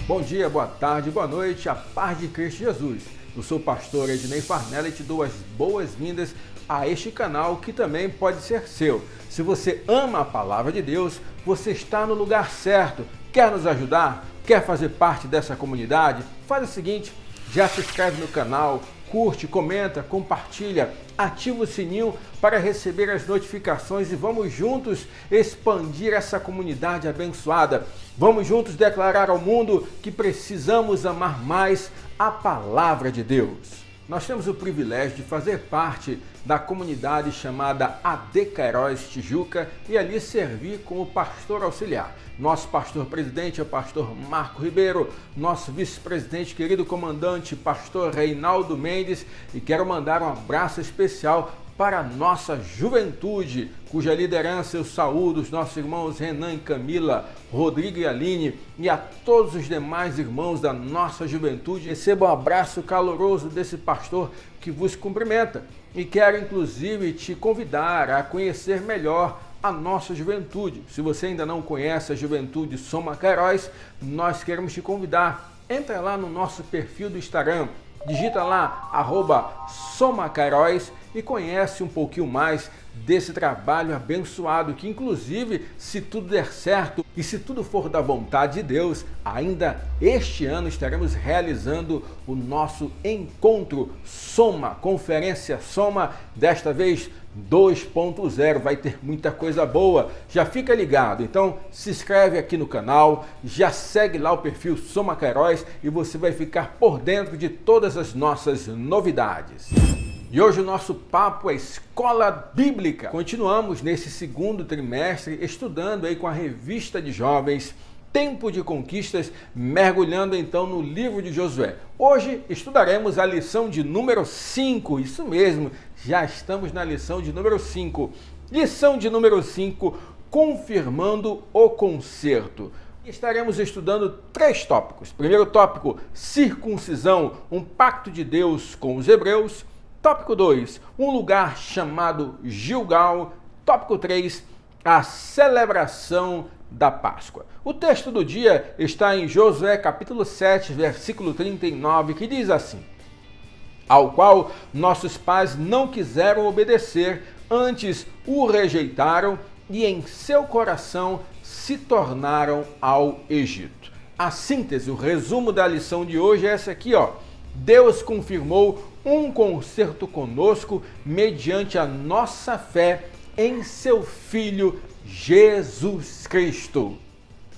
Bom dia, boa tarde, boa noite, a paz de Cristo Jesus. Eu sou o pastor Ednei Farnella e te dou as boas-vindas a este canal que também pode ser seu. Se você ama a palavra de Deus, você está no lugar certo. Quer nos ajudar? Quer fazer parte dessa comunidade? Faz o seguinte, já se inscreve no canal, curte, comenta, compartilha, ativa o sininho para receber as notificações e vamos juntos expandir essa comunidade abençoada. Vamos juntos declarar ao mundo que precisamos amar mais a palavra de Deus. Nós temos o privilégio de fazer parte da comunidade chamada AD Queiroz Tijuca e ali servir como pastor auxiliar. Nosso pastor presidente é o pastor Marco Ribeiro, nosso vice-presidente, querido comandante, pastor Reinaldo Mendes, e quero mandar um abraço especial para a nossa juventude, cuja liderança eu saúdo os nossos irmãos Renan e Camila, Rodrigo e Aline e a todos os demais irmãos da nossa juventude. Receba um abraço caloroso desse pastor que vos cumprimenta e quero inclusive te convidar a conhecer melhor a nossa juventude. Se você ainda não conhece a Juventude Soma Queiroz, nós queremos te convidar. Entra lá no nosso perfil do Instagram, digita lá @SomaQueiroz e conhece um pouquinho mais desse trabalho abençoado que, inclusive, se tudo der certo e se tudo for da vontade de Deus, ainda este ano estaremos realizando o nosso encontro Soma, Conferência Soma, desta vez 2.0, vai ter muita coisa boa, já fica ligado, então se inscreve aqui no canal, já segue lá o perfil Soma Queiroz e você vai ficar por dentro de todas as nossas novidades. E hoje o nosso papo é Escola Bíblica. Continuamos nesse segundo trimestre estudando aí com a revista de jovens Tempo de Conquistas, mergulhando então no livro de Josué. Hoje estudaremos a lição de número 5, isso mesmo, já estamos na lição de número 5. Lição de número 5, confirmando o concerto. Estaremos estudando 3 tópicos. Primeiro tópico, circuncisão, um pacto de Deus com os hebreus. Tópico 2, um lugar chamado Gilgal. Tópico 3, a celebração da Páscoa. O texto do dia está em Josué capítulo 7, versículo 39, que diz assim: ao qual nossos pais não quiseram obedecer, antes o rejeitaram e em seu coração se tornaram ao Egito. A síntese, o resumo da lição de hoje é essa aqui, ó. Deus confirmou um concerto conosco mediante a nossa fé em seu Filho Jesus Cristo.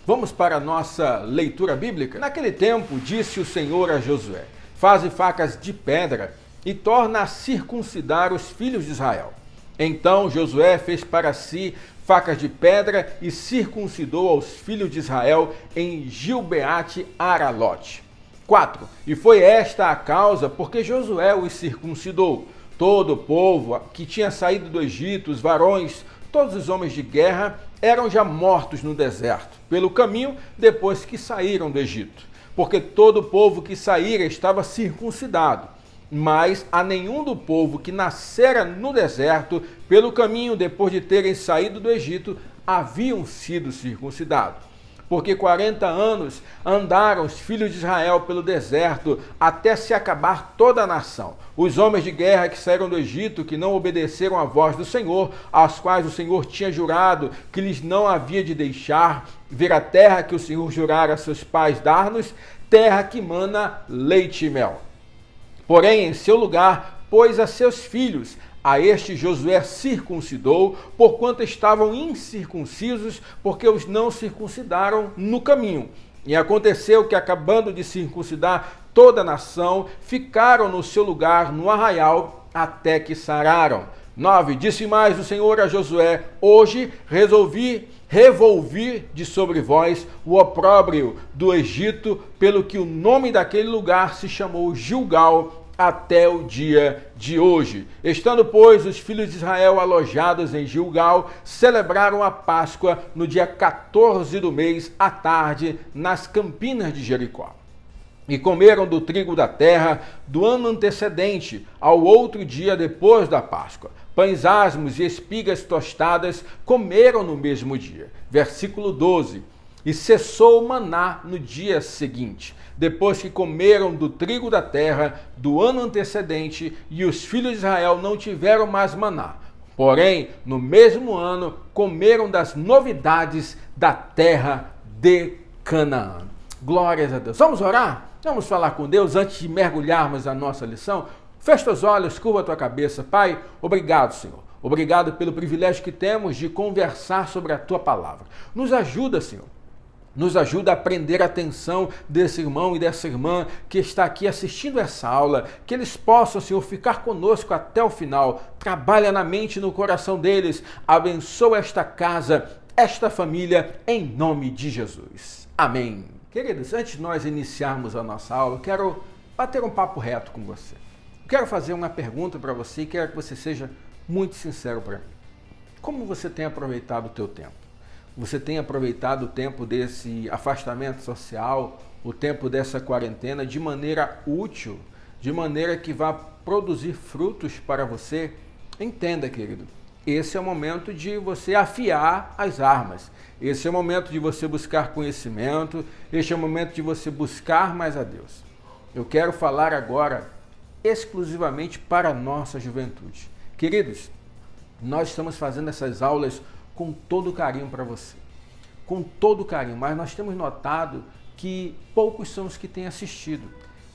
Vamos para a nossa leitura bíblica? Naquele tempo, disse o Senhor a Josué: faze facas de pedra e torna a circuncidar os filhos de Israel. Então Josué fez para si facas de pedra e circuncidou aos filhos de Israel em Gilbeate Aralote. 4. E foi esta a causa porque Josué os circuncidou. Todo o povo que tinha saído do Egito, os varões, todos os homens de guerra, eram já mortos no deserto, pelo caminho depois que saíram do Egito. Porque todo o povo que saíra estava circuncidado. Mas a nenhum do povo que nascera no deserto, pelo caminho depois de terem saído do Egito, haviam sido circuncidados. Porque 40 anos andaram os filhos de Israel pelo deserto, até se acabar toda a nação. Os homens de guerra que saíram do Egito, que não obedeceram à voz do Senhor, aos quais o Senhor tinha jurado que lhes não havia de deixar ver a terra que o Senhor jurara a seus pais dar-nos, terra que mana leite e mel. Porém, em seu lugar, pôs a seus filhos. A este Josué circuncidou, porquanto estavam incircuncisos, porque os não circuncidaram no caminho. E aconteceu que, acabando de circuncidar toda a nação, ficaram no seu lugar no arraial, até que sararam. 9. Disse mais o Senhor a Josué: hoje revolvi de sobre vós o opróbrio do Egito, pelo que o nome daquele lugar se chamou Gilgal, até o dia de hoje. Estando, pois, os filhos de Israel alojados em Gilgal, celebraram a Páscoa no dia 14 do mês, à tarde, nas campinas de Jericó. E comeram do trigo da terra do ano antecedente, ao outro dia depois da Páscoa. Pães asmos e espigas tostadas comeram no mesmo dia. Versículo 12. e cessou o maná no dia seguinte, depois que comeram do trigo da terra do ano antecedente, e os filhos de Israel não tiveram mais maná. Porém, no mesmo ano, comeram das novidades da terra de Canaã. Glórias a Deus. Vamos orar? Vamos falar com Deus antes de mergulharmos na nossa lição? Fecha os olhos, curva a tua cabeça. Pai, obrigado, Senhor. Obrigado pelo privilégio que temos de conversar sobre a tua palavra. Nos ajuda, Senhor. Nos ajuda a prender a atenção desse irmão e dessa irmã que está aqui assistindo essa aula, que eles possam, Senhor, ficar conosco até o final. Trabalha na mente e no coração deles. Abençoa esta casa, esta família, em nome de Jesus. Amém. Queridos, antes de nós iniciarmos a nossa aula, eu quero bater um papo reto com você. Eu quero fazer uma pergunta para você e quero que você seja muito sincero para mim. Como você tem aproveitado o teu tempo? Você tem aproveitado o tempo desse afastamento social, o tempo dessa quarentena de maneira útil, de maneira que vá produzir frutos para você? Entenda, querido, esse é o momento de você afiar as armas. Esse é o momento de você buscar conhecimento, este é o momento de você buscar mais a Deus. Eu quero falar agora exclusivamente para a nossa juventude. Queridos, nós estamos fazendo essas aulas com todo carinho para você, com todo carinho, mas nós temos notado que poucos são os que têm assistido.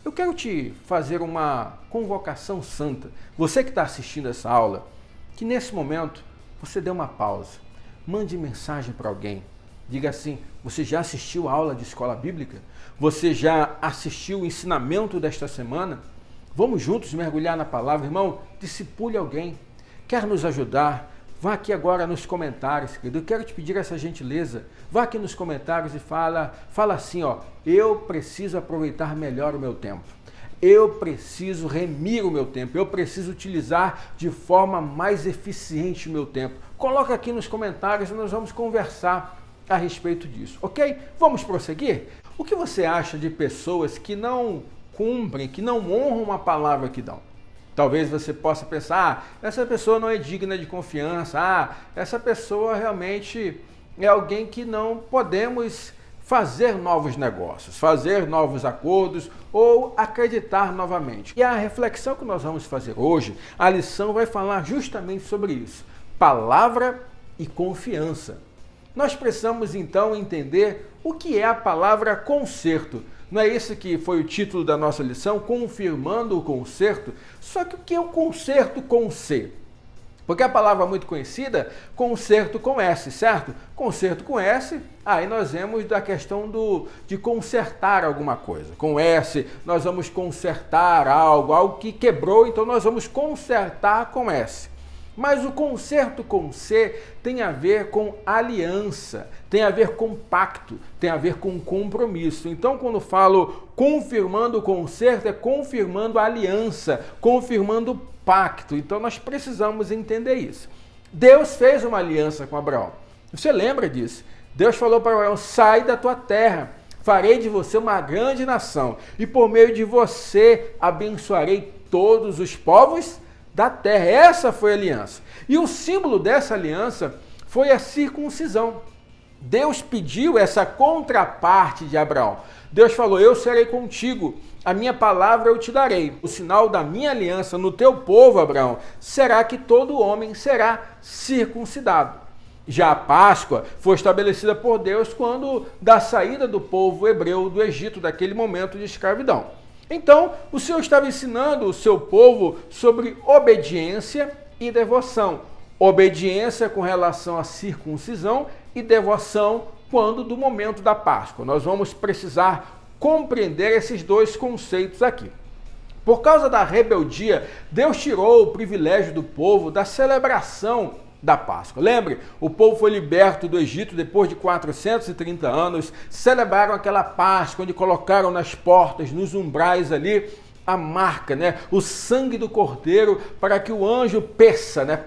Eu quero te fazer uma convocação santa, você que está assistindo essa aula, que nesse momento você dê uma pausa, mande mensagem para alguém, diga assim: você já assistiu a aula de escola bíblica? Você já assistiu o ensinamento desta semana? Vamos juntos mergulhar na palavra, irmão, discipule alguém, quer nos ajudar? Vá aqui agora nos comentários, querido. Eu quero te pedir essa gentileza. Vá aqui nos comentários e fala assim, ó: eu preciso aproveitar melhor o meu tempo. Eu preciso remir o meu tempo. Eu preciso utilizar de forma mais eficiente o meu tempo. Coloca aqui nos comentários e nós vamos conversar a respeito disso, ok? Vamos prosseguir? O que você acha de pessoas que não cumprem, que não honram a palavra que dão? Talvez você possa pensar: essa pessoa não é digna de confiança, essa pessoa realmente é alguém que não podemos fazer novos negócios, fazer novos acordos ou acreditar novamente. E a reflexão que nós vamos fazer hoje, a lição vai falar justamente sobre isso: palavra e confiança. Nós precisamos então entender o que é a palavra conserto. Não é esse que foi o título da nossa lição, confirmando o conserto? Só que o que é o conserto com C? Porque a palavra muito conhecida, conserto com S, certo? Conserto com S, aí nós vemos da questão de consertar alguma coisa. Com S, nós vamos consertar algo que quebrou, então nós vamos consertar com S. Mas o conserto com C tem a ver com aliança, tem a ver com pacto, tem a ver com compromisso. Então, quando falo confirmando o conserto, é confirmando a aliança, confirmando o pacto. Então, nós precisamos entender isso. Deus fez uma aliança com Abraão. Você lembra disso? Deus falou para Abraão: sai da tua terra, farei de você uma grande nação, e por meio de você abençoarei todos os povos da terra. Essa foi a aliança. E o símbolo dessa aliança foi a circuncisão. Deus pediu essa contraparte de Abraão. Deus falou: eu serei contigo, a minha palavra eu te darei. O sinal da minha aliança no teu povo, Abraão, será que todo homem será circuncidado. Já a Páscoa foi estabelecida por Deus quando da saída do povo hebreu do Egito, daquele momento de escravidão. Então, o Senhor estava ensinando o seu povo sobre obediência e devoção. Obediência com relação à circuncisão e devoção quando do momento da Páscoa. Nós vamos precisar compreender esses dois conceitos aqui. Por causa da rebeldia, Deus tirou o privilégio do povo da celebração da Páscoa. Lembre, o povo foi liberto do Egito depois de 430 anos, celebraram aquela Páscoa onde colocaram nas portas, nos umbrais ali, a marca, né? O sangue do cordeiro, para que o anjo peça, né?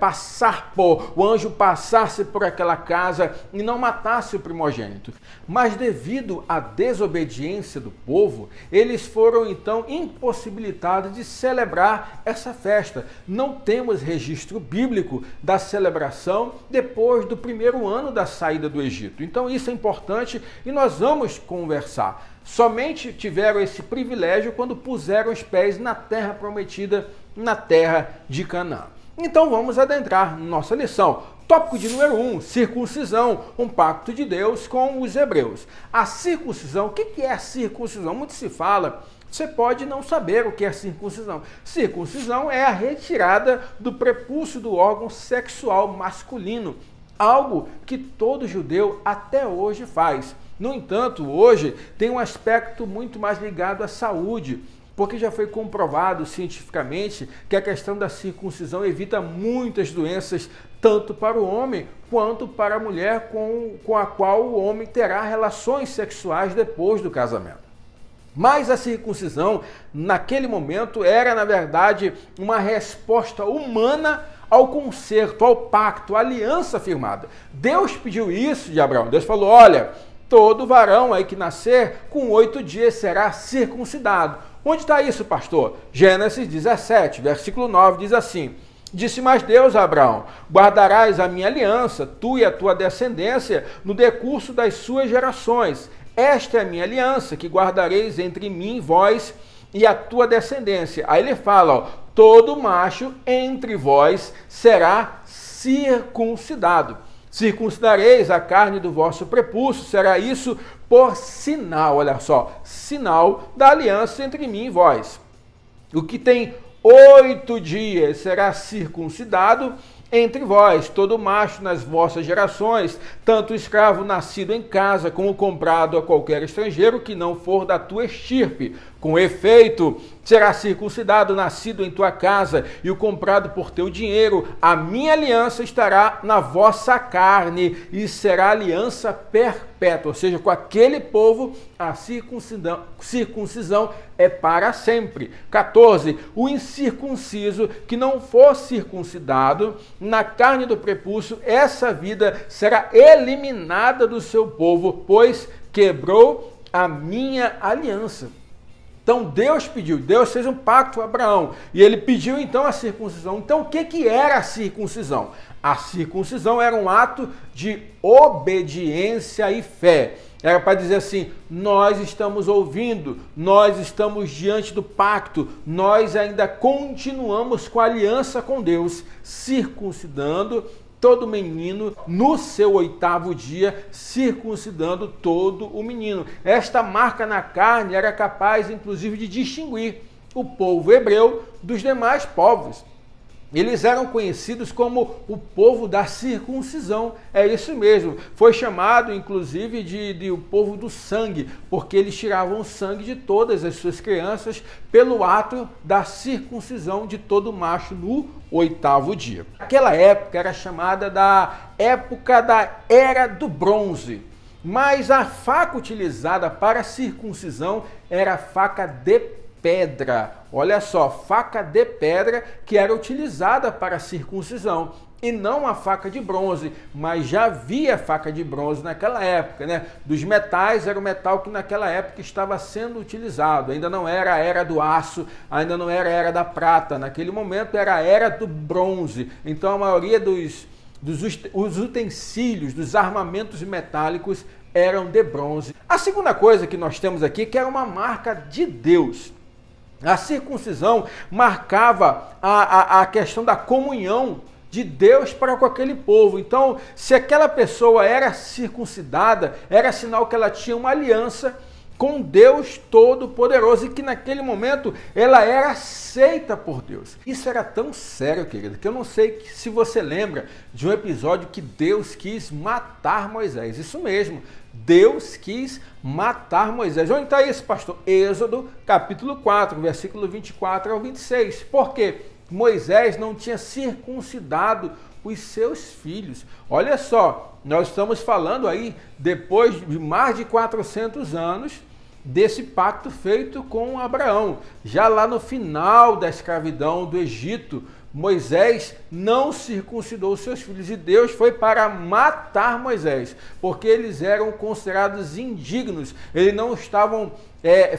O anjo passasse por aquela casa e não matasse o primogênito. Mas devido à desobediência do povo, eles foram então impossibilitados de celebrar essa festa. Não temos registro bíblico da celebração depois do primeiro ano da saída do Egito. Então isso é importante e nós vamos conversar. Somente tiveram esse privilégio quando puseram os pés na terra prometida, na terra de Canaã. Então vamos adentrar na nossa lição. Tópico de número 1, circuncisão, um pacto de Deus com os hebreus. A circuncisão, o que é a circuncisão? Muito se fala, você pode não saber o que é circuncisão. Circuncisão é a retirada do prepúcio do órgão sexual masculino, algo que todo judeu até hoje faz. No entanto, hoje tem um aspecto muito mais ligado à saúde, porque já foi comprovado cientificamente que a questão da circuncisão evita muitas doenças, tanto para o homem quanto para a mulher com a qual o homem terá relações sexuais depois do casamento. Mas a circuncisão, naquele momento, era, na verdade, uma resposta humana ao concerto, ao pacto, à aliança firmada. Deus pediu isso de Abraão. Deus falou, olha, todo varão aí que nascer, com 8 dias será circuncidado. Onde está isso, pastor? Gênesis 17, versículo 9, diz assim, disse mais Deus a Abraão, guardarás a minha aliança, tu e a tua descendência, no decurso das suas gerações. Esta é a minha aliança, que guardareis entre mim e vós e a tua descendência. Aí ele fala, ó, todo macho entre vós será circuncidado. Circuncidareis a carne do vosso prepúcio, será isso por sinal, olha só, sinal da aliança entre mim e vós. O que tem 8 dias será circuncidado entre vós, todo macho nas vossas gerações, tanto escravo nascido em casa como comprado a qualquer estrangeiro que não for da tua estirpe. Com efeito, será circuncidado nascido em tua casa e o comprado por teu dinheiro. A minha aliança estará na vossa carne e será aliança perpétua. Ou seja, com aquele povo, a circuncisão é para sempre. 14. O incircunciso que não for circuncidado na carne do prepúcio, essa vida será eliminada do seu povo, pois quebrou a minha aliança. Então Deus fez um pacto com Abraão e ele pediu então a circuncisão. Então o que era a circuncisão? A circuncisão era um ato de obediência e fé. Era para dizer assim, nós estamos ouvindo, nós estamos diante do pacto, nós ainda continuamos com a aliança com Deus, circuncidando todo menino no seu 8º dia, circuncidando todo o menino. Esta marca na carne era capaz, inclusive, de distinguir o povo hebreu dos demais povos. Eles eram conhecidos como o povo da circuncisão. É isso mesmo. Foi chamado, inclusive, de o povo do sangue, porque eles tiravam o sangue de todas as suas crianças pelo ato da circuncisão de todo macho no 8º dia. Aquela época era chamada da época da Era do Bronze. Mas a faca utilizada para a circuncisão era a faca de pedra. Olha só, faca de pedra que era utilizada para a circuncisão e não a faca de bronze, mas já havia faca de bronze naquela época, né? Dos metais era o metal que naquela época estava sendo utilizado, ainda não era a era do aço, ainda não era a era da prata, naquele momento era a era do bronze. Então a maioria os utensílios, dos armamentos metálicos eram de bronze. A segunda coisa que nós temos aqui, que era uma marca de Deus. A circuncisão marcava a questão da comunhão de Deus para com aquele povo. Então, se aquela pessoa era circuncidada, era sinal que ela tinha uma aliança com Deus Todo-Poderoso e que naquele momento ela era aceita por Deus. Isso era tão sério, querido, que eu não sei se você lembra de um episódio que Deus quis matar Moisés. Isso mesmo, Deus quis matar Moisés. Onde está isso, pastor? Êxodo, capítulo 4, versículo 24 ao 26. Por quê? Moisés não tinha circuncidado os seus filhos. Olha só, nós estamos falando aí, depois de mais de 400 anos, desse pacto feito com Abraão. Já lá no final da escravidão do Egito, Moisés não circuncidou seus filhos e Deus foi para matar Moisés, porque eles eram considerados indignos, eles não estavam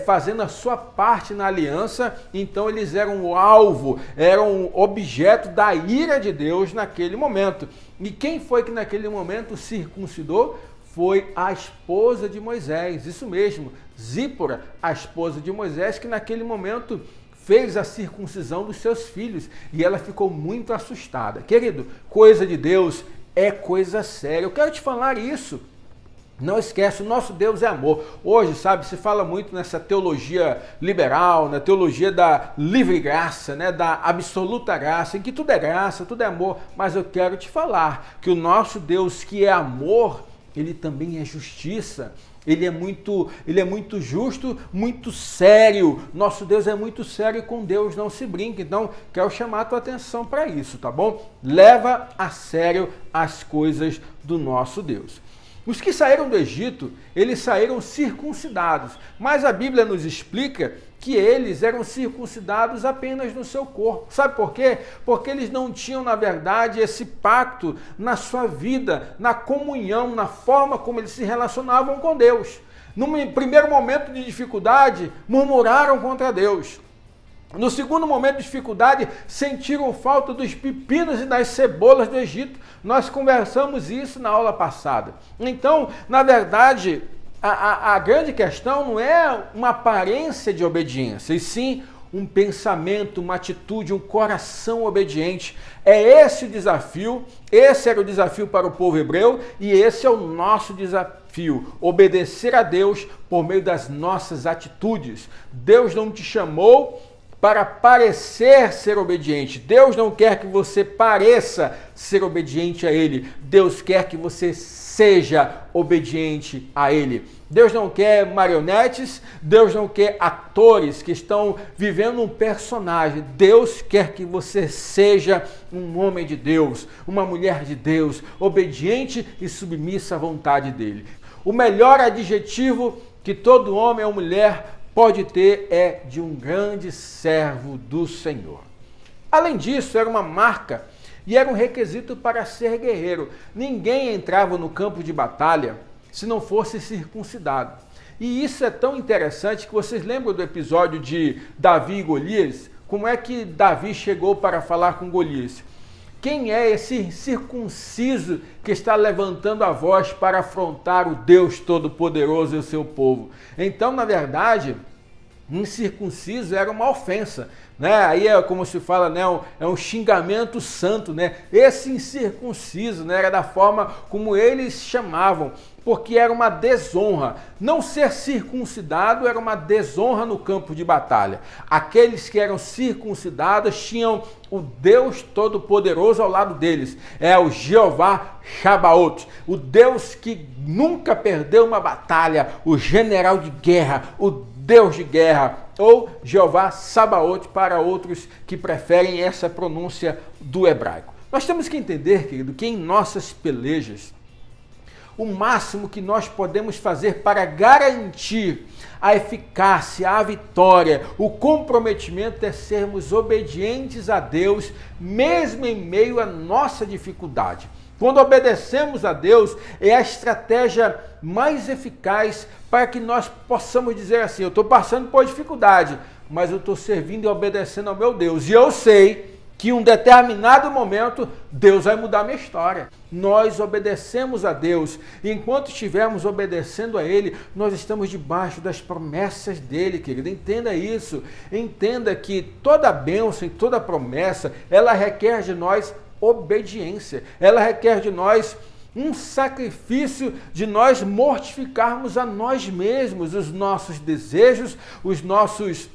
fazendo a sua parte na aliança, então eles eram o alvo, eram objeto da ira de Deus naquele momento. E quem foi que naquele momento circuncidou? Foi a esposa de Moisés, isso mesmo, Zípora, a esposa de Moisés, que naquele momento fez a circuncisão dos seus filhos e ela ficou muito assustada. Querido, coisa de Deus é coisa séria. Eu quero te falar isso. Não esquece, o nosso Deus é amor. Hoje, sabe, se fala muito nessa teologia liberal, na teologia da livre graça, né, da absoluta graça, em que tudo é graça, tudo é amor. Mas eu quero te falar que o nosso Deus, que é amor, ele também é justiça. Ele é muito justo, muito sério. Nosso Deus é muito sério e com Deus não se brinca. Então, quero chamar a tua atenção para isso, tá bom? Leva a sério as coisas do nosso Deus. Os que saíram do Egito, eles saíram circuncidados, mas a Bíblia nos explica que eles eram circuncidados apenas no seu corpo. Sabe por quê? Porque eles não tinham, na verdade, esse pacto na sua vida, na comunhão, na forma como eles se relacionavam com Deus. No primeiro momento de dificuldade, murmuraram contra Deus. No segundo momento de dificuldade, sentiram falta dos pepinos e das cebolas do Egito. Nós conversamos isso na aula passada. Então, na verdade, a grande questão não é uma aparência de obediência, e sim um pensamento, uma atitude, um coração obediente. É esse o desafio, esse era o desafio para o povo hebreu e esse é o nosso desafio, obedecer a Deus por meio das nossas atitudes. Deus não te chamou para parecer ser obediente. Deus não quer que você pareça ser obediente a Ele. Deus quer que você seja obediente a Ele. Deus não quer marionetes, Deus não quer atores que estão vivendo um personagem. Deus quer que você seja um homem de Deus, uma mulher de Deus, obediente e submissa à vontade dEle. O melhor adjetivo que todo homem ou mulher pode ter é de um grande servo do Senhor. Além disso, era uma marca e era um requisito para ser guerreiro. Ninguém entrava no campo de batalha se não fosse circuncidado. E isso é tão interessante que vocês lembram do episódio de Davi e Golias? Como é que Davi chegou para falar com Golias? Quem é esse circunciso que está levantando a voz para afrontar o Deus Todo-Poderoso e o seu povo? Então, na verdade, incircunciso era uma ofensa, né? Aí é como se fala, né? É um xingamento santo, né? Esse incircunciso, né? Era da forma como eles chamavam, porque era uma desonra. Não ser circuncidado era uma desonra no campo de batalha. Aqueles que eram circuncidados tinham o Deus Todo-Poderoso ao lado deles. É o Jeová Shabaoth, o Deus que nunca perdeu uma batalha, o general de guerra, o Deus de guerra, ou Jeová Sabaoth para outros que preferem essa pronúncia do hebraico. Nós temos que entender, querido, que em nossas pelejas, o máximo que nós podemos fazer para garantir a eficácia, a vitória, o comprometimento é sermos obedientes a Deus, mesmo em meio à nossa dificuldade. Quando obedecemos a Deus, é a estratégia mais eficaz para que nós possamos dizer assim, eu estou passando por dificuldade, mas eu estou servindo e obedecendo ao meu Deus. E eu sei que em um determinado momento, Deus vai mudar a minha história. Nós obedecemos a Deus. E enquanto estivermos obedecendo a Ele, nós estamos debaixo das promessas dEle, querido. Entenda isso. Entenda que toda bênção e toda promessa, ela requer de nós obediência. Ela requer de nós um sacrifício de nós mortificarmos a nós mesmos, os nossos desejos, os nossos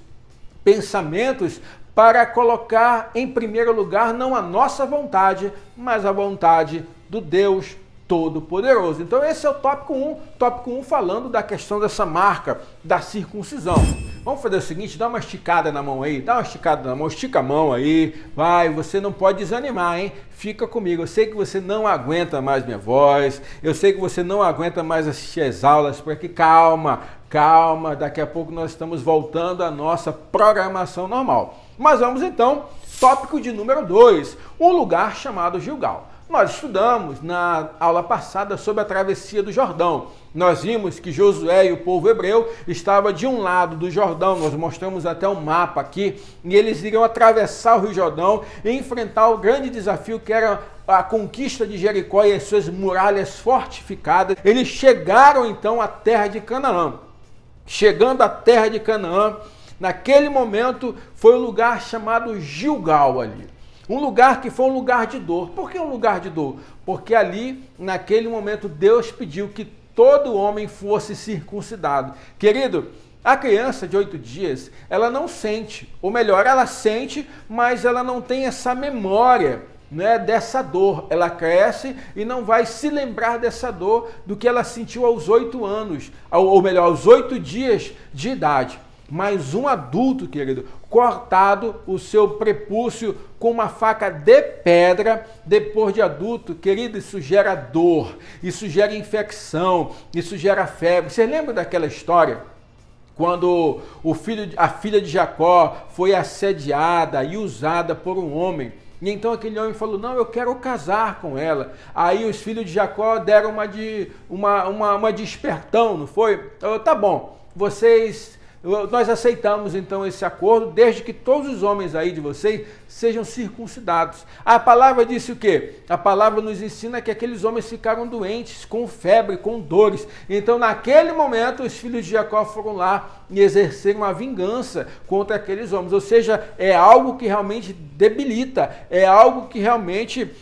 pensamentos, para colocar em primeiro lugar não a nossa vontade, mas a vontade do Deus Todo-Poderoso. Então esse é o tópico 1. Tópico 1 falando da questão dessa marca da circuncisão. Vamos fazer o seguinte, dá uma esticada na mão aí, dá uma esticada na mão, estica a mão aí, vai, você não pode desanimar, hein? Fica comigo, eu sei que você não aguenta mais minha voz, eu sei que você não aguenta mais assistir as aulas, porque calma, calma, daqui a pouco nós estamos voltando à nossa programação normal. Mas vamos então, tópico de número 2, um lugar chamado Gilgal. Nós estudamos na aula passada sobre a travessia do Jordão. Nós vimos que Josué e o povo hebreu estavam de um lado do Jordão, nós mostramos até um mapa aqui, e eles iriam atravessar o Rio Jordão e enfrentar o grande desafio que era a conquista de Jericó e as suas muralhas fortificadas. Eles chegaram então à terra de Canaã. Chegando à terra de Canaã, naquele momento foi um lugar chamado Gilgal ali. Um lugar que foi um lugar de dor. Por que um lugar de dor? Porque ali, naquele momento, Deus pediu que todo homem fosse circuncidado. Querido, a criança de 8 dias, ela não sente, ou melhor, ela sente, mas ela não tem essa memória, né, dessa dor. Ela cresce e não vai se lembrar dessa dor do que ela sentiu aos 8 anos, ou melhor, aos 8 dias de idade. Mas um adulto, querido, cortado o seu prepúcio com uma faca de pedra, depois de adulto, querido, isso gera dor, isso gera infecção, isso gera febre. Você lembra daquela história? Quando a filha de Jacó foi assediada e usada por um homem, e então aquele homem falou, não, eu quero casar com ela. Aí os filhos de Jacó deram uma de espertão, não foi? Tá bom, nós aceitamos então esse acordo, desde que todos os homens aí de vocês sejam circuncidados. A palavra disse o quê? A palavra nos ensina que aqueles homens ficaram doentes, com febre, com dores. Então naquele momento os filhos de Jacó foram lá e exerceram uma vingança contra aqueles homens. Ou seja, é algo que realmente debilita, é algo que realmente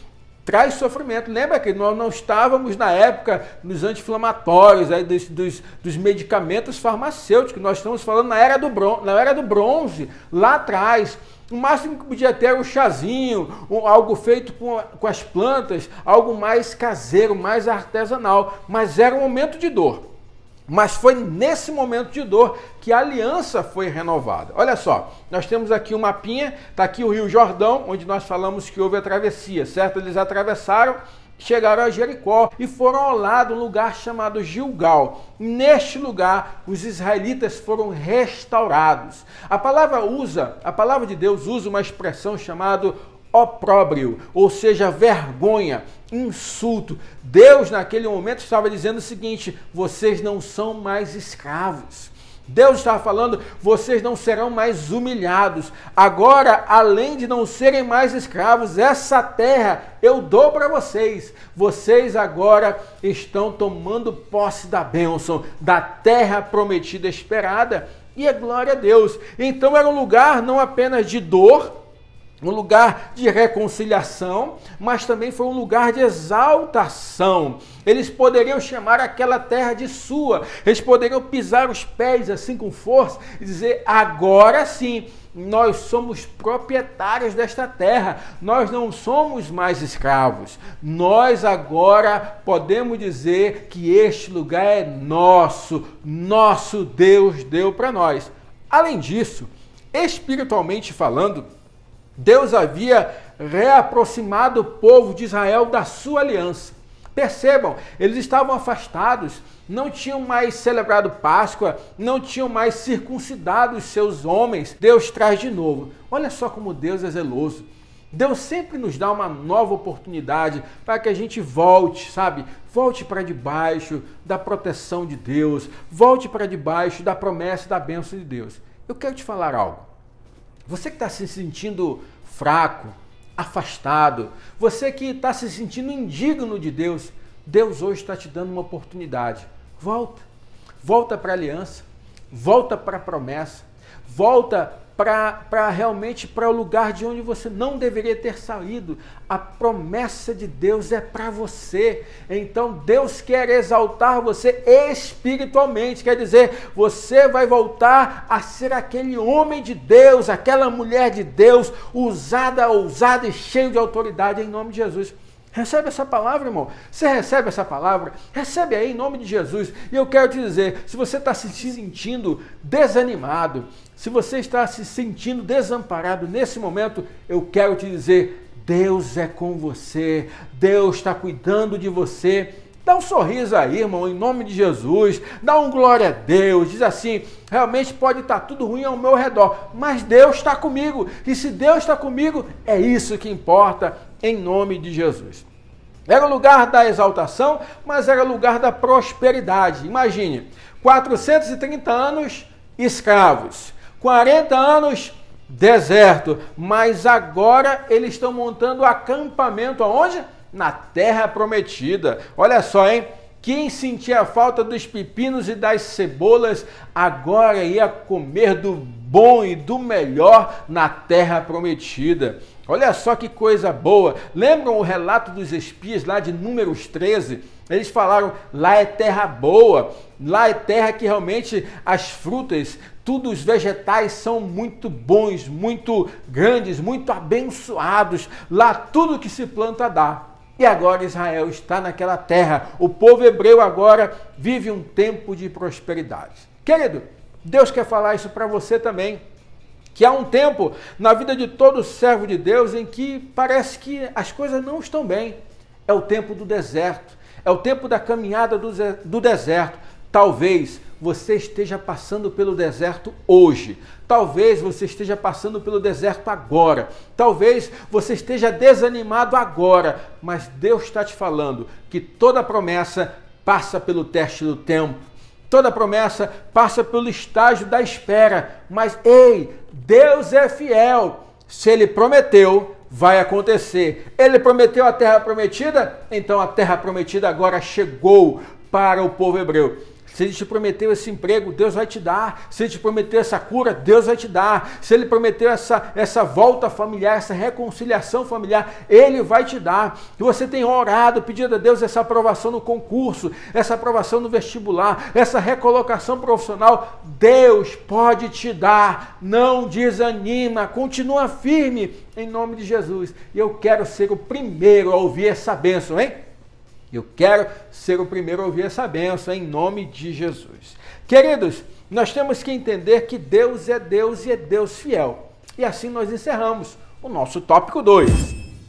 traz sofrimento. Lembra que nós não estávamos na época dos anti-inflamatórios, aí dos medicamentos farmacêuticos, nós estamos falando na era do bronze, lá atrás. O máximo que podia ter era um chazinho, algo feito com as plantas, algo mais caseiro, mais artesanal, mas era um momento de dor. Mas foi nesse momento de dor que a aliança foi renovada. Olha só, nós temos aqui um mapinha, está aqui o Rio Jordão, onde nós falamos que houve a travessia, certo? Eles atravessaram, chegaram a Jericó e foram ao lado, um lugar chamado Gilgal. Neste lugar, os israelitas foram restaurados. A palavra de Deus usa uma expressão chamada opróbrio, ou seja, vergonha, insulto. Deus naquele momento estava dizendo o seguinte, vocês não são mais escravos. Deus estava falando, vocês não serão mais humilhados. Agora, além de não serem mais escravos, essa terra eu dou para vocês. Vocês agora estão tomando posse da bênção, da terra prometida, esperada. E é glória a Deus. Então era um lugar não apenas de dor, um lugar de reconciliação, mas também foi um lugar de exaltação. Eles poderiam chamar aquela terra de sua, eles poderiam pisar os pés assim com força e dizer, agora sim, nós somos proprietários desta terra, nós não somos mais escravos, nós agora podemos dizer que este lugar é nosso, nosso Deus deu para nós. Além disso, espiritualmente falando, Deus havia reaproximado o povo de Israel da sua aliança. Percebam, eles estavam afastados, não tinham mais celebrado Páscoa, não tinham mais circuncidado os seus homens. Deus traz de novo. Olha só como Deus é zeloso. Deus sempre nos dá uma nova oportunidade para que a gente volte, sabe? Volte para debaixo da proteção de Deus, volte para debaixo da promessa e da bênção de Deus. Eu quero te falar algo. Você que está se sentindo fraco, afastado, você que está se sentindo indigno de Deus, Deus hoje está te dando uma oportunidade. Volta para a aliança, volta para a promessa, volta realmente para o lugar de onde você não deveria ter saído. A promessa de Deus é para você. Então Deus quer exaltar você espiritualmente, quer dizer, você vai voltar a ser aquele homem de Deus, aquela mulher de Deus, usada, ousada e cheio de autoridade em nome de Jesus. Recebe essa palavra, irmão? Você recebe essa palavra? Recebe aí em nome de Jesus. E eu quero te dizer, se você está se sentindo desanimado, se você está se sentindo desamparado nesse momento, eu quero te dizer, Deus é com você, Deus está cuidando de você. Dá um sorriso aí, irmão, em nome de Jesus. Dá um glória a Deus. Diz assim, realmente pode estar tudo ruim ao meu redor, mas Deus está comigo. E se Deus está comigo, é isso que importa, em nome de Jesus. Era o lugar da exaltação, mas era o lugar da prosperidade. Imagine, 430 anos escravos, 40 anos deserto, mas agora eles estão montando acampamento aonde? Na terra prometida. Olha só, hein? Quem sentia a falta dos pepinos e das cebolas, agora ia comer do bom e do melhor na terra prometida. Olha só que coisa boa. Lembram o relato dos espias lá de Números 13? Eles falaram, lá é terra boa, lá é terra que realmente as frutas, tudo os vegetais são muito bons, muito grandes, muito abençoados. Lá tudo que se planta dá. E agora Israel está naquela terra. O povo hebreu agora vive um tempo de prosperidade. Querido, Deus quer falar isso para você também. Que há um tempo na vida de todo servo de Deus em que parece que as coisas não estão bem. É o tempo do deserto. É o tempo da caminhada do deserto. Talvez você esteja passando pelo deserto hoje. Talvez você esteja passando pelo deserto agora. Talvez você esteja desanimado agora. Mas Deus está te falando que toda promessa passa pelo teste do tempo. Toda promessa passa pelo estágio da espera. Mas, ei, Deus é fiel. Se Ele prometeu, vai acontecer. Ele prometeu a terra prometida? Então a terra prometida agora chegou para o povo hebreu. Se Ele te prometeu esse emprego, Deus vai te dar. Se Ele te prometeu essa cura, Deus vai te dar. Se Ele prometeu essa volta familiar, essa reconciliação familiar, Ele vai te dar. E você tem orado, pedindo a Deus essa aprovação no concurso, essa aprovação no vestibular, essa recolocação profissional, Deus pode te dar. Não desanima, continua firme em nome de Jesus. E eu quero ser o primeiro a ouvir essa bênção, hein? Eu quero ser o primeiro a ouvir essa bênção em nome de Jesus. Queridos, nós temos que entender que Deus é Deus e é Deus fiel. E assim nós encerramos o nosso tópico 2.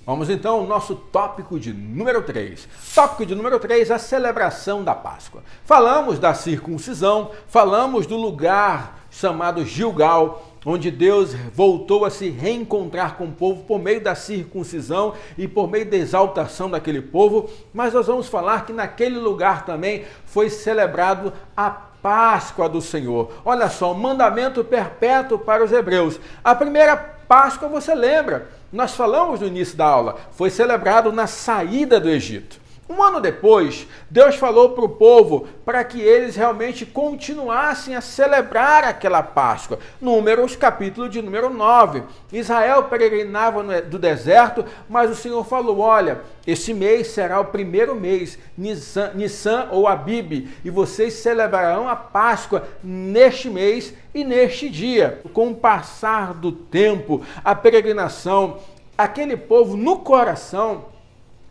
Vamos então ao nosso tópico de número 3. Tópico de número 3, a celebração da Páscoa. Falamos da circuncisão, falamos do lugar chamado Gilgal, onde Deus voltou a se reencontrar com o povo por meio da circuncisão e por meio da exaltação daquele povo, mas nós vamos falar que naquele lugar também foi celebrado a Páscoa do Senhor. Olha só, um mandamento perpétuo para os hebreus. A primeira Páscoa, você lembra, nós falamos no início da aula, foi celebrado na saída do Egito. Um ano depois, Deus falou para o povo para que eles realmente continuassem a celebrar aquela Páscoa. Números, capítulo de número 9. Israel peregrinava do deserto, mas o Senhor falou, olha, esse mês será o primeiro mês, Nissan ou Abib, e vocês celebrarão a Páscoa neste mês e neste dia. Com o passar do tempo, a peregrinação, aquele povo no coração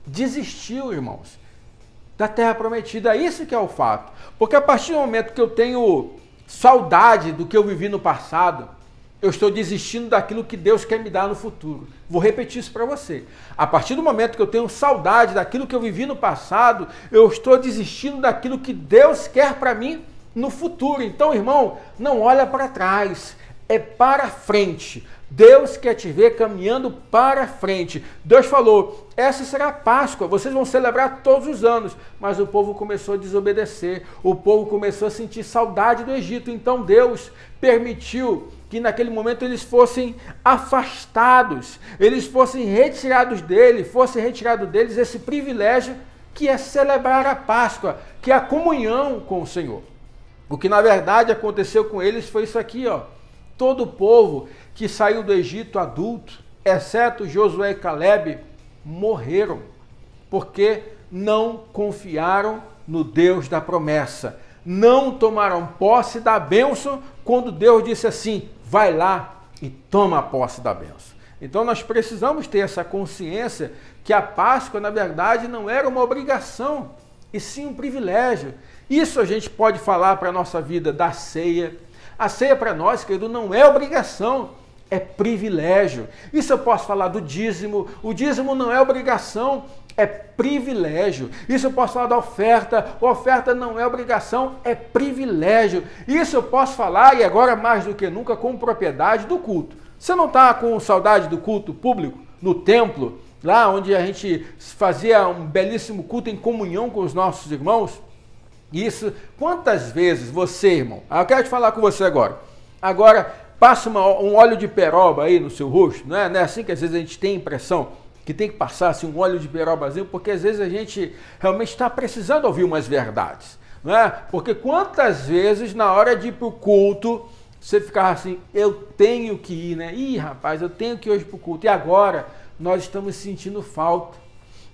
desistiu, irmãos, da terra prometida. Isso que é o fato. Porque a partir do momento que eu tenho saudade do que eu vivi no passado, eu estou desistindo daquilo que Deus quer me dar no futuro. Vou repetir isso para você. A partir do momento que eu tenho saudade daquilo que eu vivi no passado, eu estou desistindo daquilo que Deus quer para mim no futuro. Então, irmão, não olha para trás, é para frente. Deus quer te ver caminhando para frente. Deus falou, essa será a Páscoa, vocês vão celebrar todos os anos. Mas o povo começou a desobedecer, o povo começou a sentir saudade do Egito. Então Deus permitiu que naquele momento eles fossem afastados, eles fossem retirados dele, fosse retirado deles esse privilégio que é celebrar a Páscoa, que é a comunhão com o Senhor. O que na verdade aconteceu com eles foi isso aqui, ó. Todo o povo que saiu do Egito adulto, exceto Josué e Calebe, morreram, porque não confiaram no Deus da promessa, não tomaram posse da bênção quando Deus disse assim, vai lá e toma posse da bênção. Então nós precisamos ter essa consciência que a Páscoa, na verdade, não era uma obrigação, e sim um privilégio. Isso a gente pode falar para a nossa vida da ceia. A ceia para nós, querido, não é obrigação, é privilégio. Isso eu posso falar do dízimo. O dízimo não é obrigação, é privilégio. Isso eu posso falar da oferta. A oferta não é obrigação, é privilégio. Isso eu posso falar, e agora mais do que nunca, com propriedade, do culto. Você não está com saudade do culto público, no templo, lá onde a gente fazia um belíssimo culto em comunhão com os nossos irmãos? Isso, quantas vezes você, irmão, eu quero te falar com você agora passa um óleo de peroba aí no seu rosto, não é assim que às vezes a gente tem a impressão que tem que passar assim, um óleo de perobazinho, porque às vezes a gente realmente está precisando ouvir umas verdades, não é? Porque quantas vezes na hora de ir para o culto, você ficava assim, eu tenho que ir, né? Ih, rapaz, eu tenho que ir hoje para o culto, e agora nós estamos sentindo falta,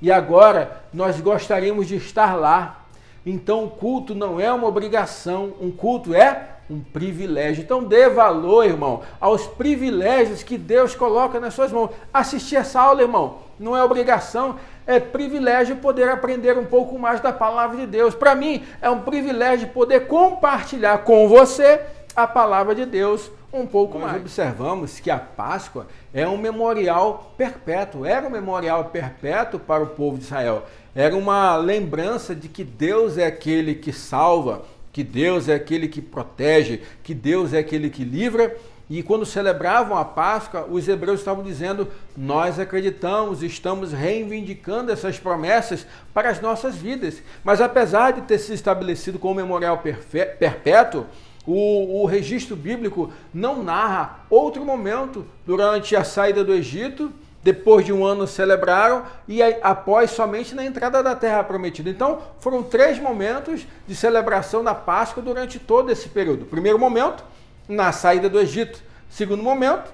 e agora nós gostaríamos de estar lá. Então o culto não é uma obrigação, um culto é um privilégio. Então dê valor, irmão, aos privilégios que Deus coloca nas suas mãos. Assistir essa aula, irmão, não é obrigação, é privilégio poder aprender um pouco mais da palavra de Deus. Para mim, é um privilégio poder compartilhar com você a palavra de Deus um pouco mais. Nós observamos que a Páscoa é um memorial perpétuo, era um memorial perpétuo para o povo de Israel. Era uma lembrança de que Deus é aquele que salva, que Deus é aquele que protege, que Deus é aquele que livra. E quando celebravam a Páscoa, os hebreus estavam dizendo, nós acreditamos, estamos reivindicando essas promessas para as nossas vidas. Mas apesar de ter sido estabelecido como memorial perpétuo, o registro bíblico não narra outro momento durante a saída do Egito. Depois de um ano celebraram e após somente na entrada da terra prometida. Então foram 3 momentos de celebração da Páscoa durante todo esse período. Primeiro momento, na saída do Egito. Segundo momento,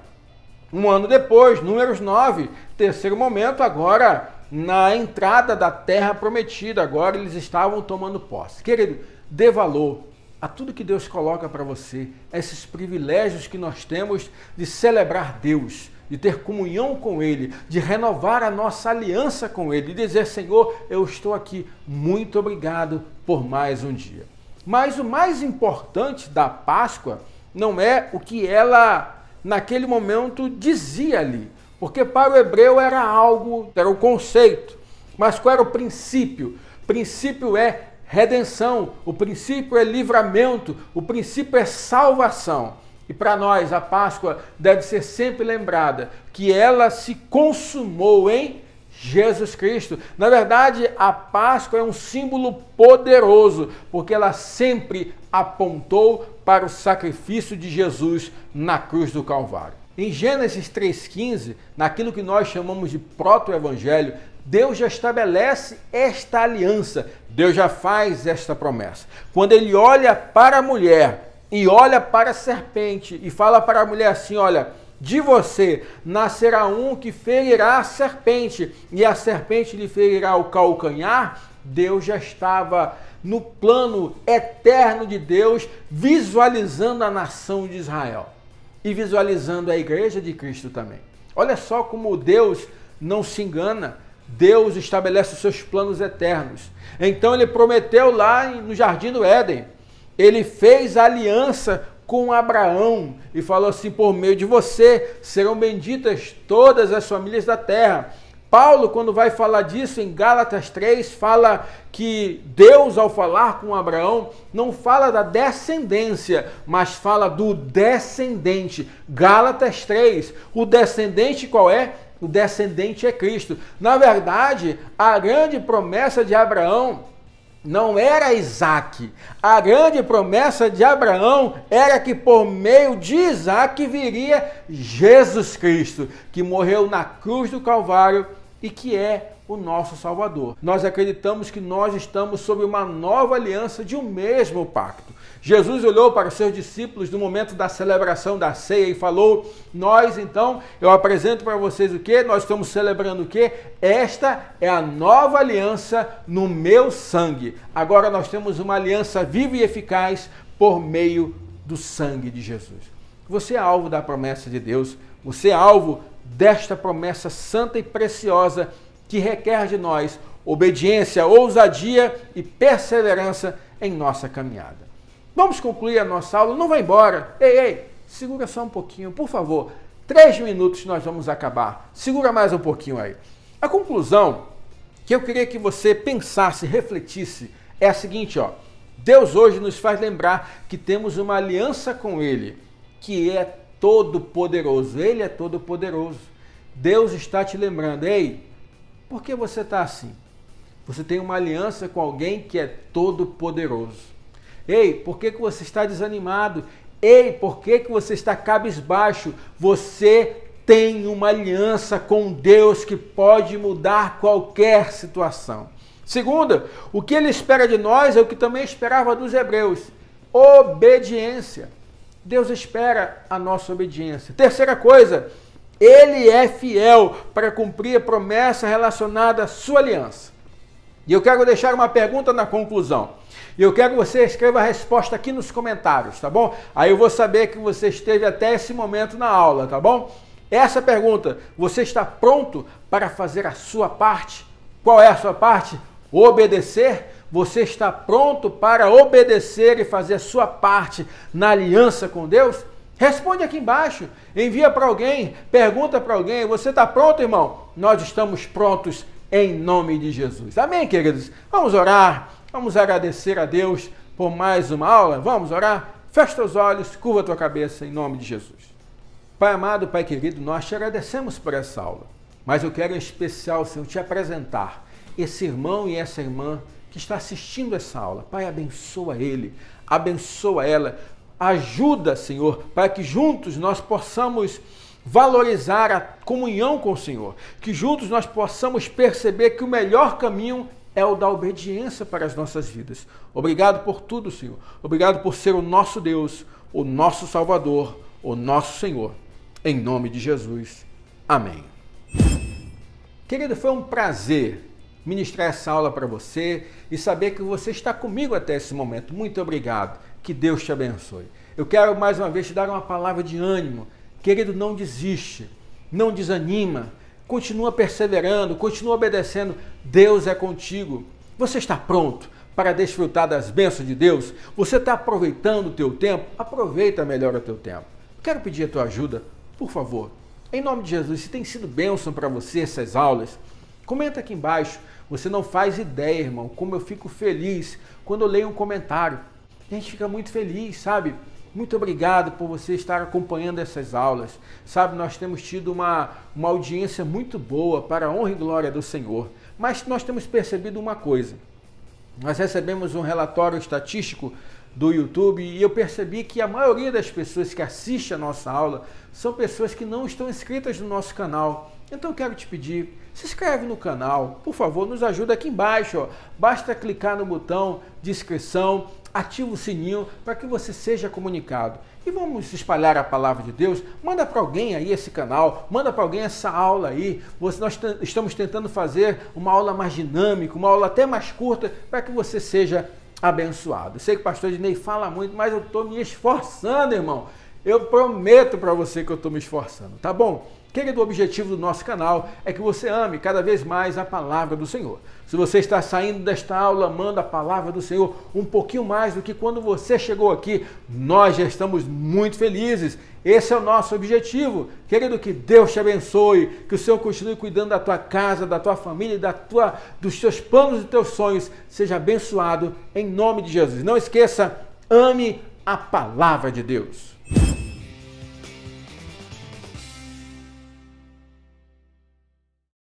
um ano depois, Números 9. Terceiro momento, agora na entrada da terra prometida. Agora eles estavam tomando posse. Querido, dê valor a tudo que Deus coloca para você, esses privilégios que nós temos de celebrar Deus, de ter comunhão com Ele, de renovar a nossa aliança com Ele, de dizer, Senhor, eu estou aqui, muito obrigado por mais um dia. Mas o mais importante da Páscoa não é o que ela, naquele momento, dizia ali, porque para o hebreu era algo, era o conceito, mas qual era o princípio? O princípio é redenção, o princípio é livramento, o princípio é salvação. E para nós a Páscoa deve ser sempre lembrada que ela se consumou em Jesus Cristo. Na verdade, a Páscoa é um símbolo poderoso, porque ela sempre apontou para o sacrifício de Jesus na cruz do Calvário. Em Gênesis 3,15, naquilo que nós chamamos de proto-evangelho, Deus já estabelece esta aliança, Deus já faz esta promessa. Quando ele olha para a mulher e olha para a serpente e fala para a mulher assim, olha, de você nascerá um que ferirá a serpente e a serpente lhe ferirá o calcanhar, Deus já estava no plano eterno de Deus, visualizando a nação de Israel e visualizando a igreja de Cristo também. Olha só como Deus não se engana, Deus estabelece os seus planos eternos. Então ele prometeu lá no Jardim do Éden, ele fez aliança com Abraão e falou assim, por meio de você serão benditas todas as famílias da terra. Paulo, quando vai falar disso em Gálatas 3, fala que Deus, ao falar com Abraão, não fala da descendência, mas fala do descendente. Gálatas 3, o descendente qual é? O descendente é Cristo. Na verdade, a grande promessa de Abraão não era Isaac. A grande promessa de Abraão era que por meio de Isaac viria Jesus Cristo, que morreu na cruz do Calvário e que é o nosso Salvador. Nós acreditamos que nós estamos sob uma nova aliança de um mesmo pacto. Jesus olhou para os seus discípulos no momento da celebração da ceia e falou, nós então, eu apresento para vocês o que? Nós estamos celebrando o que? Esta é a nova aliança no meu sangue. Agora nós temos uma aliança viva e eficaz por meio do sangue de Jesus. Você é alvo da promessa de Deus, você é alvo desta promessa santa e preciosa que requer de nós obediência, ousadia e perseverança em nossa caminhada. Vamos concluir a nossa aula, não vai embora. Ei, segura só um pouquinho, por favor. 3 minutos nós vamos acabar. Segura mais um pouquinho aí. A conclusão que eu queria que você pensasse, refletisse, é a seguinte, ó. Deus hoje nos faz lembrar que temos uma aliança com Ele, que é todo poderoso. Ele é todo poderoso. Deus está te lembrando, ei, por que você está assim? Você tem uma aliança com alguém que é todo poderoso. Ei, por que você está desanimado? Ei, por que você está cabisbaixo? Você tem uma aliança com Deus que pode mudar qualquer situação. Segunda, o que Ele espera de nós é o que também esperava dos hebreus: obediência. Deus espera a nossa obediência. Terceira coisa, Ele é fiel para cumprir a promessa relacionada à sua aliança. E eu quero deixar uma pergunta na conclusão. E eu quero que você escreva a resposta aqui nos comentários, tá bom? Aí eu vou saber que você esteve até esse momento na aula, tá bom? Essa pergunta, você está pronto para fazer a sua parte? Qual é a sua parte? Obedecer? Você está pronto para obedecer e fazer a sua parte na aliança com Deus? Responde aqui embaixo, envia para alguém, pergunta para alguém. Você está pronto, irmão? Nós estamos prontos em nome de Jesus. Amém, queridos? Vamos orar, vamos agradecer a Deus por mais uma aula. Vamos orar? Fecha os olhos, curva a tua cabeça em nome de Jesus. Pai amado, Pai querido, nós te agradecemos por essa aula. Mas eu quero em especial, Senhor, te apresentar esse irmão e essa irmã que está assistindo essa aula. Pai, abençoa ele, abençoa ela. Ajuda, Senhor, para que juntos nós possamos valorizar a comunhão com o Senhor. Que juntos nós possamos perceber que o melhor caminho é o da obediência para as nossas vidas. Obrigado por tudo, Senhor. Obrigado por ser o nosso Deus, o nosso Salvador, o nosso Senhor. Em nome de Jesus. Amém. Querido, foi um prazer ministrar essa aula para você e saber que você está comigo até esse momento. Muito obrigado. Que Deus te abençoe. Eu quero mais uma vez te dar uma palavra de ânimo. Querido, não desiste, não desanima, continua perseverando, continua obedecendo. Deus é contigo. Você está pronto para desfrutar das bênçãos de Deus? Você está aproveitando o teu tempo? Aproveita melhor o teu tempo. Quero pedir a tua ajuda, por favor. Em nome de Jesus, se tem sido bênção para você essas aulas, comenta aqui embaixo. Você não faz ideia, irmão, como eu fico feliz quando eu leio um comentário. A gente fica muito feliz, sabe? Muito obrigado por você estar acompanhando essas aulas. Sabe, nós temos tido uma audiência muito boa para a honra e glória do Senhor. Mas nós temos percebido uma coisa. Nós recebemos um relatório estatístico do YouTube e eu percebi que a maioria das pessoas que assistem a nossa aula são pessoas que não estão inscritas no nosso canal. Então eu quero te pedir, se inscreve no canal, por favor, nos ajuda aqui embaixo. Ó. Basta clicar no botão de inscrição, ativa o sininho para que você seja comunicado. E vamos espalhar a palavra de Deus. Manda para alguém aí esse canal, manda para alguém essa aula aí. Nós estamos tentando fazer uma aula mais dinâmica, uma aula até mais curta, para que você seja abençoado. Eu sei que o pastor Ednei fala muito, mas eu estou me esforçando, irmão. Eu prometo para você que eu estou me esforçando, tá bom? Querido, o objetivo do nosso canal é que você ame cada vez mais a palavra do Senhor. Se você está saindo desta aula, manda a palavra do Senhor um pouquinho mais do que quando você chegou aqui. Nós já estamos muito felizes. Esse é o nosso objetivo. Querido, que Deus te abençoe, que o Senhor continue cuidando da tua casa, da tua família, dos teus planos e teus sonhos. Seja abençoado em nome de Jesus. Não esqueça, ame a palavra de Deus.